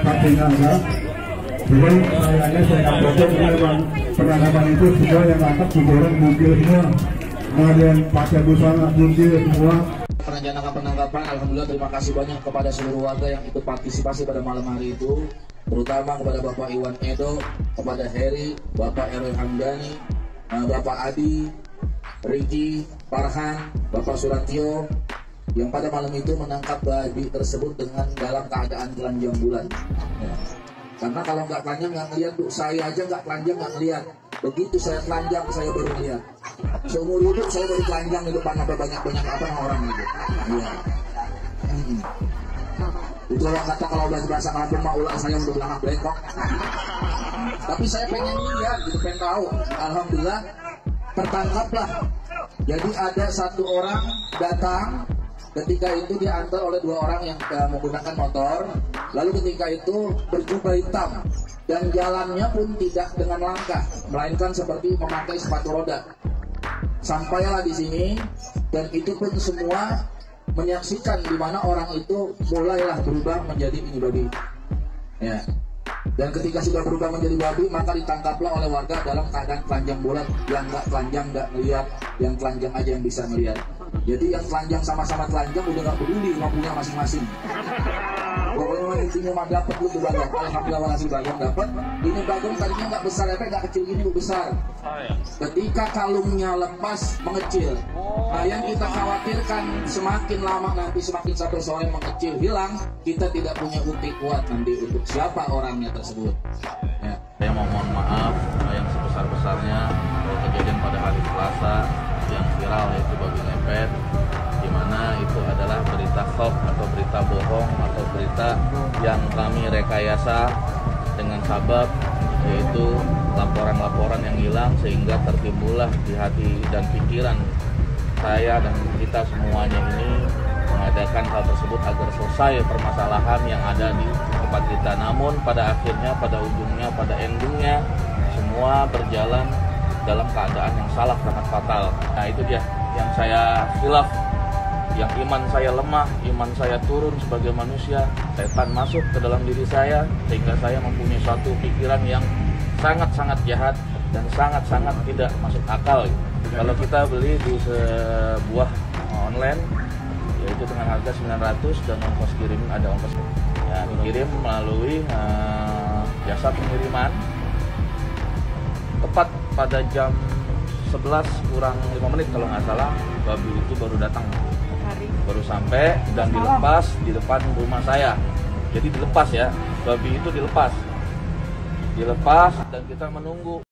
pastinya ada. Jadi saya proses memang penangkapan itu semua yang tangkap juga orang bukil semua. Kemudian pakai busana bukil semua. Penangkapan, alhamdulillah terima kasih banyak kepada seluruh warga yang ikut partisipasi pada malam hari itu, terutama kepada Bapak Iwan Edo, kepada Heri, Bapak Erwin Hamdani, Bapak Adi, Riki, Farhan, Bapak Suratio, yang pada malam itu menangkap babi tersebut dengan dalam keadaan telanjang bulan. Ya. Karena kalau nggak telanjang nggak ngeliat, saya aja nggak telanjang nggak ngeliat. Begitu saya telanjang saya baru ngeliat. Seumur hidup saya baru telanjang itu karena banyak apa orang gitu. Iya. Itu orang kata kalau bahasa kampung mah ulah saya udah belakang blekok. Tapi saya pengen lihat, gitu, pengen tahu. Alhamdulillah tertangkaplah. Jadi ada satu orang datang. Ketika itu diantar oleh dua orang yang menggunakan motor. Lalu ketika itu berjubah hitam dan jalannya pun tidak dengan langkah, melainkan seperti memakai sepatu roda. Sampailah di sini dan itu pun semua menyaksikan di mana orang itu mulailah berubah menjadi ini babi. Ya. Dan ketika sudah berubah menjadi babi, maka ditangkaplah oleh warga dalam keadaan telanjang bulat. Yang nggak telanjang nggak melihat, yang telanjang aja yang bisa melihat. Jadi yang telanjang sama-sama telanjang udah nggak peduli lampunya masing-masing. Pokoknya intinya mah dapat lu tuh bagong. Alhamdulillah masih bagong dapat. Ini bagong tadinya nggak besar, nggak kecil gini, besar. Ketika kalungnya lepas mengecil. Nah yang kita khawatirkan semakin lama nanti semakin satu sore mengecil hilang, kita tidak punya bukti kuat nanti untuk siapa orangnya tersebut. Ya. Saya mau mohon maaf yang sebesar-besarnya kejadian pada hari Selasa yang viral yaitu babi ngepet, di mana itu adalah berita hoax atau berita bohong atau berita yang kami rekayasa dengan sabab yaitu laporan-laporan yang hilang sehingga tertimbullah di hati dan pikiran saya dan kita semuanya ini mengadakan hal tersebut agar selesai permasalahan yang ada di tempat kita. Namun pada akhirnya, pada ujungnya, pada endingnya semua berjalan dalam keadaan yang salah sangat fatal. Nah itu dia yang saya khilaf, yang iman saya lemah, iman saya turun sebagai manusia, setan masuk ke dalam diri saya sehingga saya mempunyai suatu pikiran yang sangat-sangat jahat dan sangat-sangat tidak masuk akal. Kalau kita beli di sebuah online yaitu dengan harga 900 dan ongkos kirim ada ongkos ya, dikirim melalui jasa pengiriman tepat pada jam 11 kurang 5 menit kalau nggak salah babi itu baru datang, baru sampai dan dilepas di depan rumah saya. Jadi dilepas ya, babi itu dilepas dan kita menunggu.